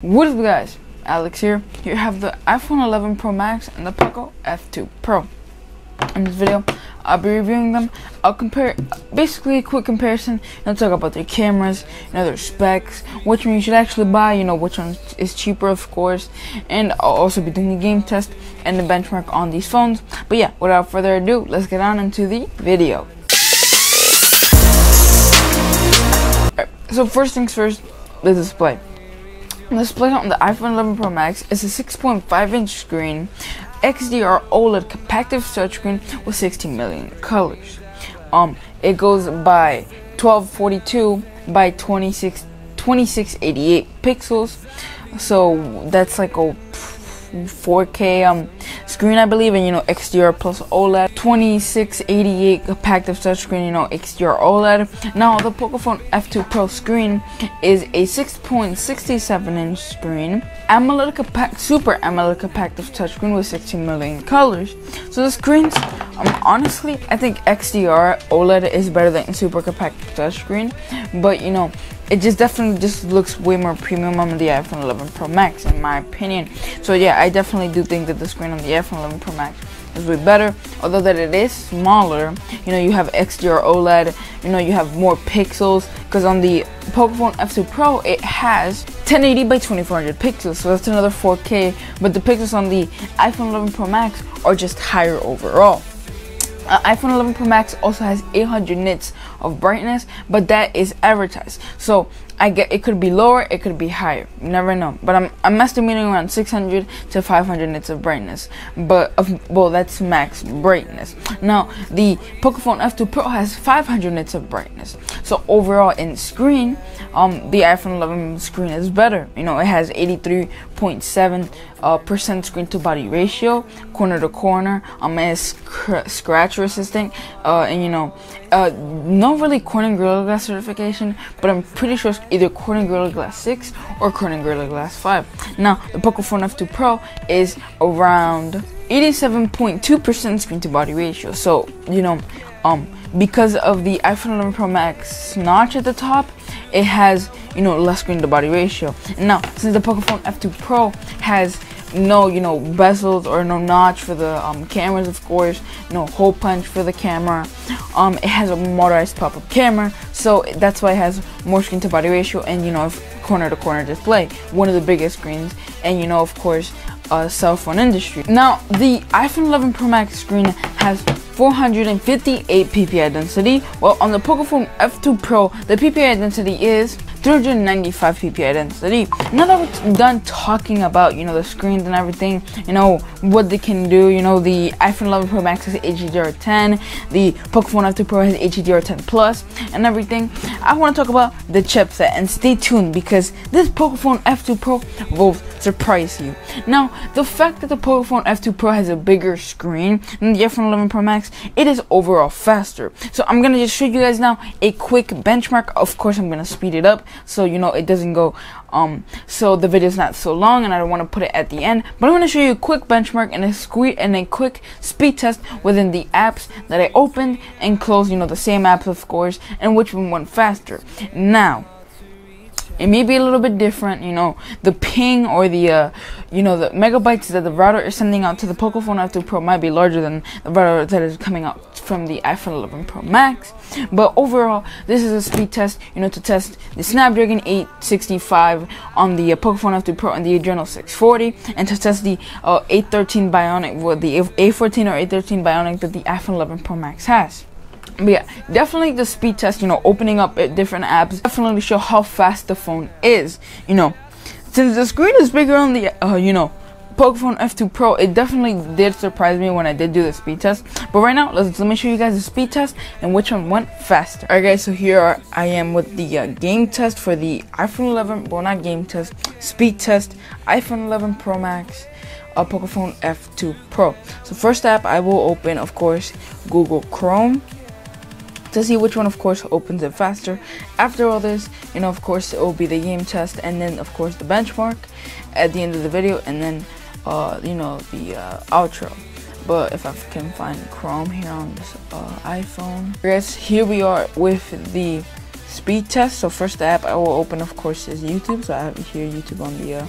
What is up, guys? Alex here. Here I have the iPhone 11 Pro Max and the Poco F2 Pro. In this video, I'll be reviewing them. I'll compare, basically a quick comparison, and talk about their cameras, their specs, which one you should actually buy, which one is cheaper, of course, and I'll also be doing a game test and the benchmark on these phones. But yeah, without further ado, let's get on into the video. Alright, so first things first, the display. The display on the iPhone 11 Pro Max is a 6.5-inch screen, XDR OLED capacitive touchscreen with 16 million colors. It goes by 1242 by 2688 pixels, so that's like a 4K screen, I believe, and XDR plus OLED. 2688 capacitive touchscreen, XDR OLED. Now the Pocophone F2 Pro screen is a 6.67-inch screen, Super AMOLED capacitive touchscreen with 16 million colors. So the screens, honestly, I think XDR OLED is better than Super capacitive touchscreen, but it definitely looks way more premium on the iPhone 11 Pro Max, in my opinion. So yeah, I definitely do think that the screen on the iPhone 11 Pro Max is way better, although that it is smaller. You have XDR OLED, you have more pixels, because on the Pocophone F2 Pro it has 1080 by 2400 pixels, so that's another 4K, but the pixels on the iPhone 11 Pro Max are just higher overall. iPhone 11 Pro Max also has 800 nits of brightness, but that is advertised. So it could be lower, it could be higher. You never know. But I'm estimating around 600 to 500 nits of brightness. But well, that's max brightness. Now the Pocophone F2 Pro has 500 nits of brightness. So overall in screen, the iPhone 11 screen is better. It has 83.7% screen to body ratio, corner to corner. It has scratch resistant, and not really Corning Gorilla Glass certification, but I'm pretty sure it's either Corning Gorilla Glass 6 or Corning Gorilla Glass 5. Now the Pocophone F2 Pro is around 87.2% screen to body ratio. So because of the iPhone 11 Pro Max notch at the top, it has less screen to body ratio. And now since the Pocophone F2 Pro has no bezels or no notch for the cameras, of course, no hole punch for the camera, it has a motorized pop-up camera, so that's why it has more screen to body ratio, and corner to corner display, one of the biggest screens, and of course cell phone industry. Now the iPhone 11 Pro Max screen has 458 ppi density, while on the Pocophone F2 Pro the ppi density is 395 ppi density. Now that we're done talking about the screens and everything, what they can do, the iPhone 11 Pro Max has HDR10, the Pocophone F2 Pro has HDR10 Plus and everything, I want to talk about the chipset, and stay tuned because this Pocophone F2 Pro will surprise you. Now the fact that the Pocophone F2 Pro has a bigger screen than the iPhone 11 Pro Max, it is overall faster. So I'm gonna just show you guys now a quick benchmark. Of course I'm gonna speed it up so it doesn't go so the video is not so long, and I don't want to put it at the end, but I'm going to show you a quick benchmark and a quick speed test within the apps that I opened and closed, the same apps, of course, and which one went faster. Now it may be a little bit different, the ping or the the megabytes that the router is sending out to the Pocophone F2 Pro might be larger than the router that is coming out from the iPhone 11 Pro Max. But overall, this is a speed test, to test the Snapdragon 865 on the Pocophone F2 Pro and the Adreno 640, and to test the A13 Bionic, with the A14 or A13 Bionic that the iPhone 11 Pro Max has. But yeah, definitely the speed test, opening up different apps, definitely show how fast the phone is. Since the screen is bigger on the Pocophone F2 Pro, it definitely did surprise me when I did do the speed test. But right now, let me show you guys the speed test and which one went faster. Alright guys, so here I am with the game test for the iPhone 11, well, not game test, speed test, iPhone 11 Pro Max, Pocophone F2 Pro. So first app I will open, of course, Google Chrome, to see which one, of course, opens it faster. After all this, of course, it will be the game test, and then, of course, the benchmark at the end of the video, and then, the outro. But if I can find Chrome here on this iPhone. Guys, here we are with the speed test. So first the app I will open, of course, is YouTube. So I have here YouTube on the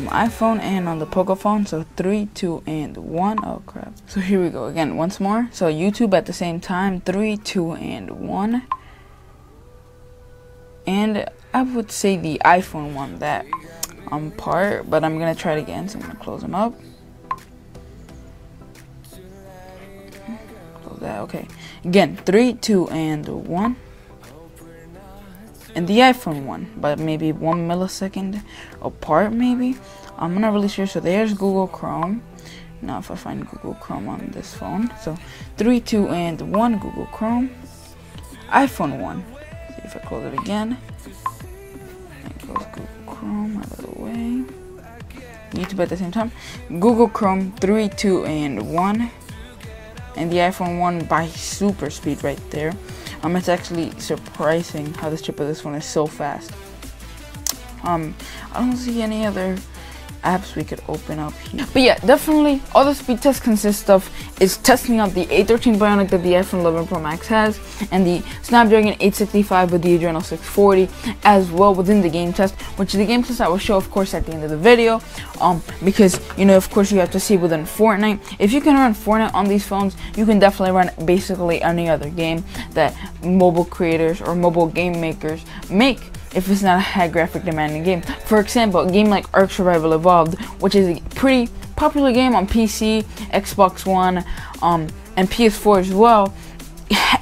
iPhone and on the Poco phone. So 3, 2, and 1. Oh crap. So here we go again once more. So YouTube at the same time. 3, 2, and 1. And I would say the iPhone won that part, but I'm gonna try it again. So I'm gonna close them up. Close that. Okay. Again, 3, 2, and 1. And the iPhone won, but maybe 1 millisecond apart, maybe. I'm not really sure. So there's Google Chrome. Now if I find Google Chrome on this phone. So 3, 2, and 1, Google Chrome. iPhone won. See if I close it again. And close Google Chrome out of the way. YouTube at the same time. Google Chrome, 3, 2, and 1. And the iPhone won by super speed right there. It's actually surprising how this chip of this one is so fast. I don't see any other apps we could open up here. But yeah, definitely all the speed test consists of is testing out the A13 Bionic that the iPhone 11 Pro Max has, and the Snapdragon 865 with the Adreno 640 as well within the game test, which the game test I will show, of course, at the end of the video. Because, you know, of course, you have to see within Fortnite. If you can run Fortnite on these phones, you can definitely run basically any other game that mobile creators or mobile game makers make, if it's not a high graphic demanding game. For example, a game like Ark Survival Evolved, which is a pretty popular game on PC, Xbox One, and PS4 as well,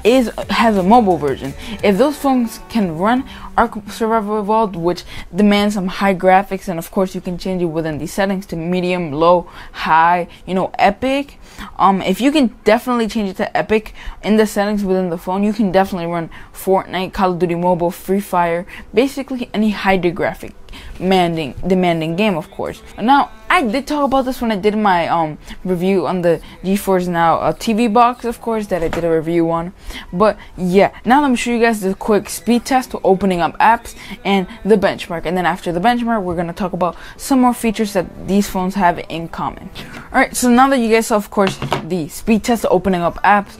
has a mobile version. If those phones can run Ark Survival Evolved, which demands some high graphics, and of course you can change it within the settings to medium, low, high, you know, epic. If you can definitely change it to epic in the settings within the phone, you can definitely run Fortnite, Call of Duty Mobile, Free Fire, basically any high graphic demanding game, of course. Now, I did talk about this when I did my review on the GeForce Now TV box, of course, that I did a review on. But yeah, now let me show you guys the quick speed test to opening up apps and the benchmark. And then after the benchmark, we're gonna talk about some more features that these phones have in common. Alright, so now that you guys saw, of course, the speed test to opening up apps,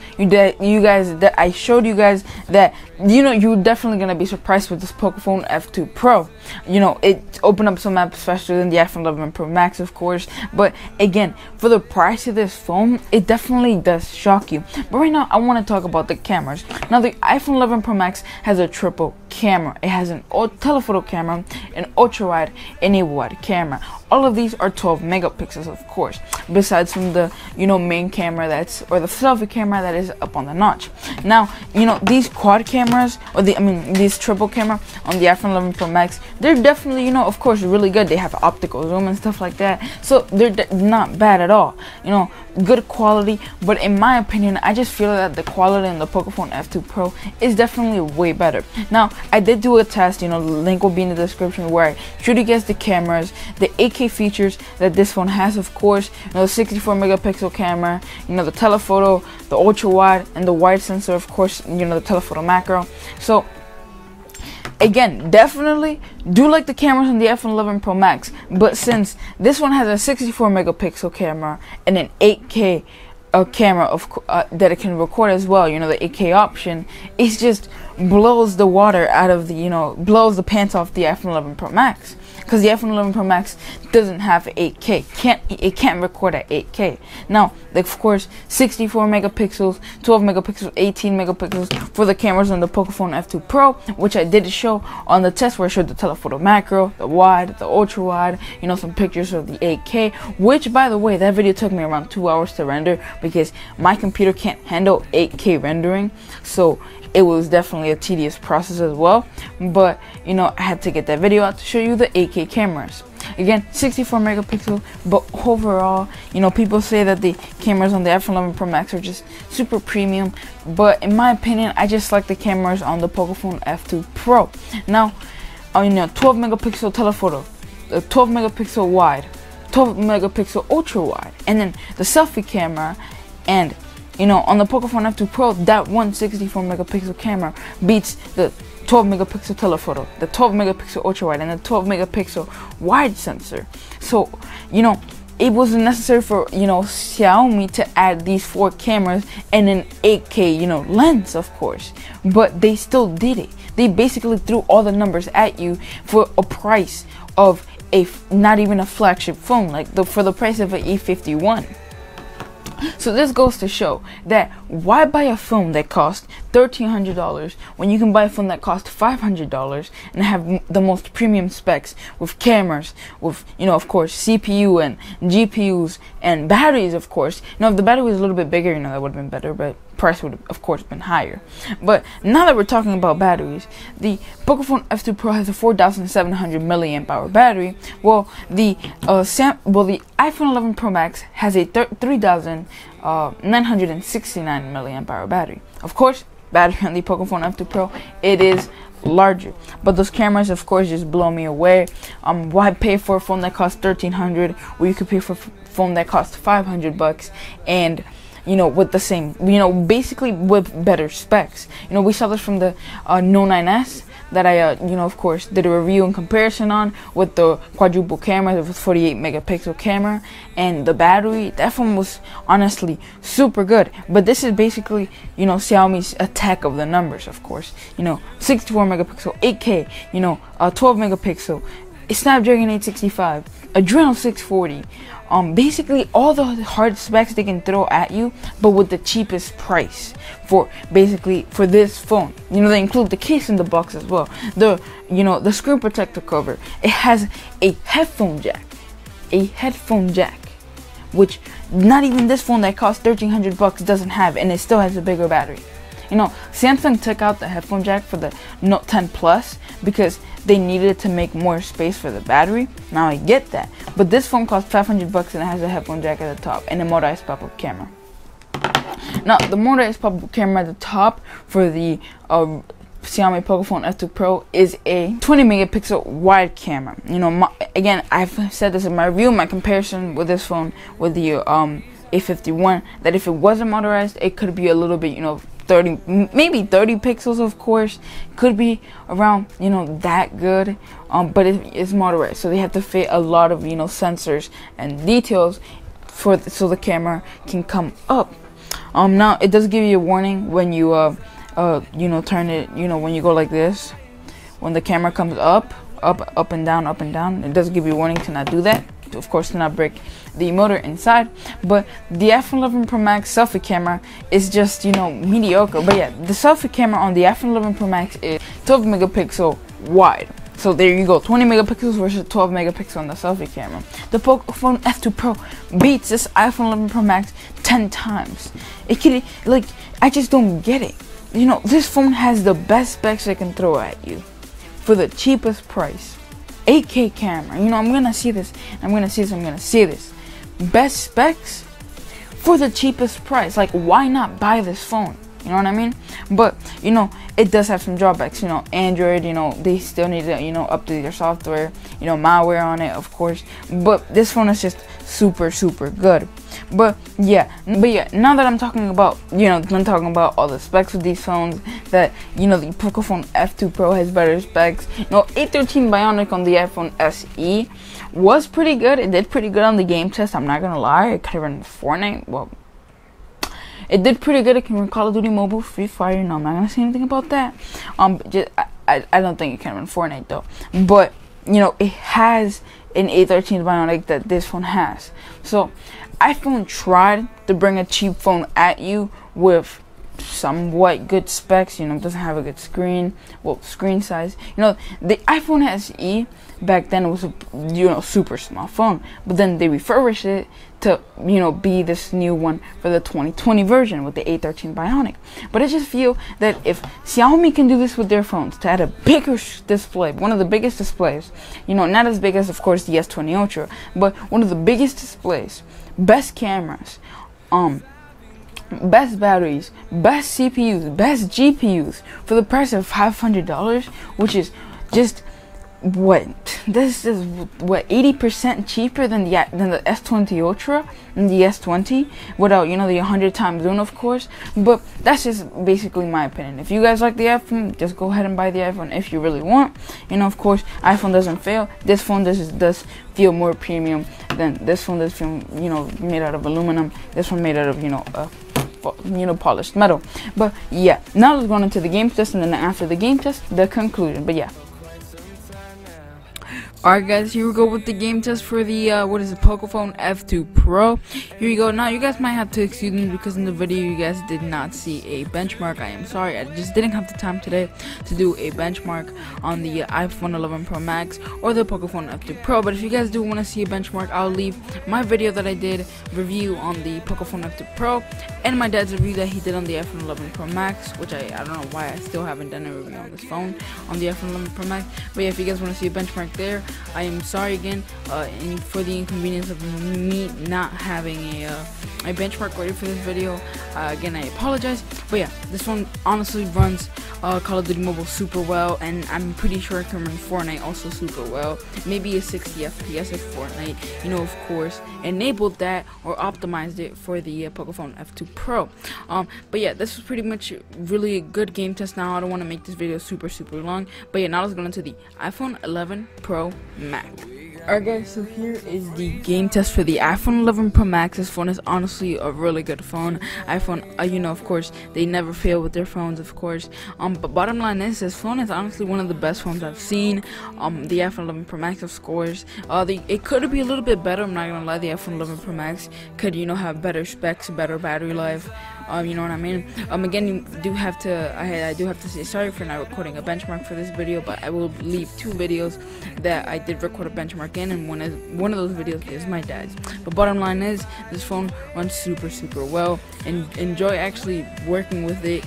I showed you guys that, you know, you're definitely gonna be surprised with this Pocophone F2 Pro. You know, it opened up some apps faster than the iPhone 11 Pro Max, of course. But again, for the price of this phone, it definitely does shock you. But right now, I want to talk about the cameras. Now, the iPhone 11 Pro Max has a triple camera. It has an telephoto camera, an ultra wide, and a wide camera. All of these are 12 megapixels, of course, besides from the, you know, main camera or the selfie camera that is up on the notch. Now, you know, these quad cameras, these triple camera on the iPhone 11 Pro Max, they're definitely, you know, of course, really good. They have optical zoom and stuff like that, so they're not bad at all. You know, good quality. But in my opinion, I just feel that the quality in the Pocophone F2 Pro is definitely way better. Now, I did do a test, you know, the link will be in the description, where I showed you guys the cameras, the 8K features that this phone has, of course. You know, the 64 megapixel camera, you know, the telephoto, the ultra wide, and the wide sensor, of course, you know, the telephoto macro. So again, definitely do like the cameras on the iPhone 11 Pro Max, but since this one has a 64 megapixel camera and an 8K camera that it can record as well, you know, the 8K option, it just blows the water out of the, you know, blows the pants off the iPhone 11 Pro Max. Because the iPhone 11 Pro Max doesn't have 8K, it can't record at 8K. Now, of course, 64 megapixels, 12 megapixels, 18 megapixels for the cameras on the Pocophone F2 Pro, which I did show on the test, where I showed the telephoto macro, the wide, the ultra wide, you know, some pictures of the 8K, which, by the way, that video took me around 2 hours to render because my computer can't handle 8K rendering, so it was definitely a tedious process as well. But, you know, I had to get that video out to show you the 8K cameras. Again, 64 megapixel, but overall, you know, people say that the cameras on the iPhone 11 Pro Max are just super premium, but in my opinion, I just like the cameras on the Pocophone F2 Pro. Now, you know, 12 megapixel telephoto, 12 megapixel wide, 12 megapixel ultra wide, and then the selfie camera. And you know, on the Pocophone F2 Pro, that 164 megapixel camera beats the 12 megapixel telephoto, the 12 megapixel ultra wide, and the 12 megapixel wide sensor. So, you know, it wasn't necessary for, you know, Xiaomi to add these 4 cameras and an 8K, you know, lens, of course, but they still did it. they basically threw all the numbers at you for a price of not even a flagship phone, like for the price of an E51. So this goes to show that why buy a phone that costs $1,300 when you can buy a phone that costs $500 and have the most premium specs with cameras, with, you know, of course, CPU and GPUs and batteries, of course. You know, if the battery was a little bit bigger, you know, that would have been better, but price would have, of course, been higher. But now that we're talking about batteries, the Pocophone F2 Pro has a 4,700 milliamp hour battery. Well, the iPhone 11 Pro Max has a 3,969 milliamp hour battery. Of course, battery on the Pocophone F2 Pro, it is larger, but those cameras, of course, just blow me away. Why pay for a phone that costs $1,300 where you could pay for a phone that costs $500 and, you know, with the same, you know, basically with better specs. You know, we saw this from the No 9S that I, you know, of course, did a review and comparison on, with the quadruple camera, with 48 megapixel camera, and the battery. That phone was honestly super good. But this is basically, you know, Xiaomi's attack of the numbers, of course. You know, 64 megapixel, 8K, you know, 12 megapixel, Snapdragon 865, Adreno 640. Basically all the hard specs they can throw at you, but with the cheapest price for this phone. You know, they include the case in the box as well. The screen protector cover. It has a headphone jack, which not even this phone that costs $1,300 doesn't have, and it still has a bigger battery. You know, Samsung took out the headphone jack for the Note 10 Plus because they needed to make more space for the battery. Now I get that, but this phone costs $500 and it has a headphone jack at the top and a motorized pop-up camera. Now the motorized pop-up camera at the top for the Xiaomi Pocophone F2 Pro is a 20 megapixel wide camera. You know, again, I've said this in my review, my comparison with this phone with the A51, that if it wasn't motorized, it could be a little bit, you know, maybe 30 pixels, of course, could be around, you know, that good, but it's motorized, so they have to fit a lot of, you know, sensors and details so the camera can come up. Now it does give you a warning when you you know, turn it, you know, when you go like this, when the camera comes up and down, it does give you a warning to not do that, of course, to not break the motor inside. But the iPhone 11 Pro Max selfie camera is just, you know, mediocre. But yeah, the selfie camera on the iPhone 11 Pro Max is 12 megapixel wide. So there you go, 20 megapixels versus 12 megapixel on the selfie camera. The Pocophone F2 Pro beats this iPhone 11 Pro Max 10 times. It can, like, I just don't get it. You know, this phone has the best specs they can throw at you for the cheapest price. 8K camera, you know, I'm gonna see this, best specs for the cheapest price. Like, why not buy this phone? You know what I mean? But, you know, it does have some drawbacks. You know, Android, you know, they still need to, you know, update their software, you know, malware on it, of course. But this phone is just super good. But yeah, now that I'm talking about, you know, I'm talking about all the specs of these phones, that, you know, the Pocophone F2 Pro has better specs. You know, A13 Bionic on the iPhone SE was pretty good. It did pretty good on the game test, I'm not gonna lie. It could have run Fortnite. Well, it did pretty good. It can run Call of Duty Mobile, Free Fire. No, I'm not gonna say anything about that. I don't think it can run Fortnite though. But, you know, it has an A13 Bionic that this phone has. So iPhone tried to bring a cheap phone at you with somewhat good specs. You know, it doesn't have a good screen, well, screen size. You know, the iPhone SE back then was a, you know, super small phone, but then they refurbished it to, you know, be this new one for the 2020 version with the A13 Bionic. But I just feel that if Xiaomi can do this with their phones, to add a bigger display, one of the biggest displays, you know, not as big as, of course, the S20 Ultra, but one of the biggest displays, best cameras, best batteries, best CPUs, best GPUs for the price of $500, which is just this is 80% cheaper than the S20 Ultra and the S20, without, you know, the 100 times zoom, of course. But that's just basically my opinion. If you guys like the iPhone, just go ahead and buy the iPhone if you really want. You know, of course, iPhone doesn't fail. This phone does feel more premium than this phone. This phone, you know, made out of aluminum. This one made out of, you know, polished metal. But yeah, now let's go into the game test, and then after the game test, the conclusion. But yeah. Alright guys, here we go with the game test for the Pocophone F2 Pro. Here you go. Now you guys might have to excuse me because in the video you guys did not see a benchmark. I am sorry, I just didn't have the time today to do a benchmark on the iPhone 11 Pro Max or the Pocophone F2 Pro. But if you guys do want to see a benchmark, I'll leave my video that I did review on the Pocophone F2 Pro and my dad's review that he did on the iPhone 11 Pro Max, which I don't know why I still haven't done a review on this phone on the iPhone 11 Pro Max. But yeah, if you guys want to see a benchmark there, I am sorry again for the inconvenience of me not having a benchmark ready for this video. Again, I apologize. But yeah, this one honestly runs Call of Duty Mobile super well, and I'm pretty sure it can run Fortnite also super well. Maybe a 60 FPS if Fortnite, of course, enabled that or optimized it for the Pocophone F2 Pro. But yeah, this was pretty much really a good game test. Now I don't want to make this video super long, but yeah, now let's go into the iPhone 11 Pro Max. Alright guys, so here is the game test for the iPhone 11 Pro Max. This phone is honestly a really good phone. iPhone, of course, they never fail with their phones, of course. But bottom line is, this phone is honestly one of the best phones I've seen. The iPhone 11 Pro Max, of course. It could be a little bit better, I'm not gonna lie. The iPhone 11 Pro Max could, have better specs, better battery life. You know what I mean? Again, you do have to, I do have to say sorry for not recording a benchmark for this video, but I will leave 2 videos that I did record a benchmark in, and one of those videos is my dad's. But bottom line is, this phone runs super well, and enjoy actually working with it.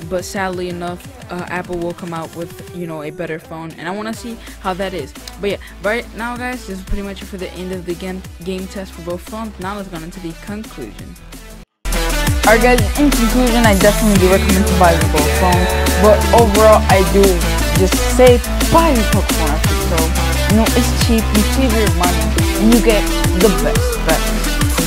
But sadly enough, Apple will come out with, a better phone, and I want to see how that is. But yeah, right now guys, this is pretty much it for the end of the game test for both phones. Now let's go into the conclusion. Alright guys, in conclusion, I definitely do recommend to buy both phones, but overall, I do just say buy the Pocophone F2 Pro. It's cheap, you save your money, and you get the best.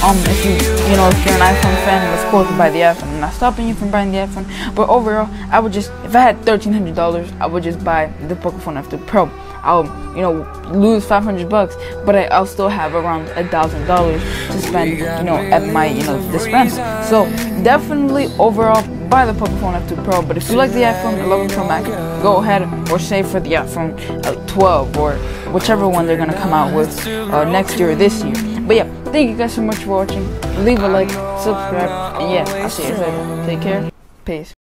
If you're an iPhone fan, of course buy the iPhone. I'm not stopping you from buying the iPhone, but overall, I would just, if I had $1,300, I would just buy the Pocophone F2 Pro. I'll, lose $500, but I'll still have around $1,000 to spend, at my, dispense. So definitely overall, buy the Pocophone F2 Pro. But if you like the iPhone 11 Pro Max, go ahead or save for the iPhone 12 or whichever one they're gonna come out with next year or this year. But yeah, thank you guys so much for watching. Leave a like, subscribe, and yeah, I'll see you later. Take care. Peace.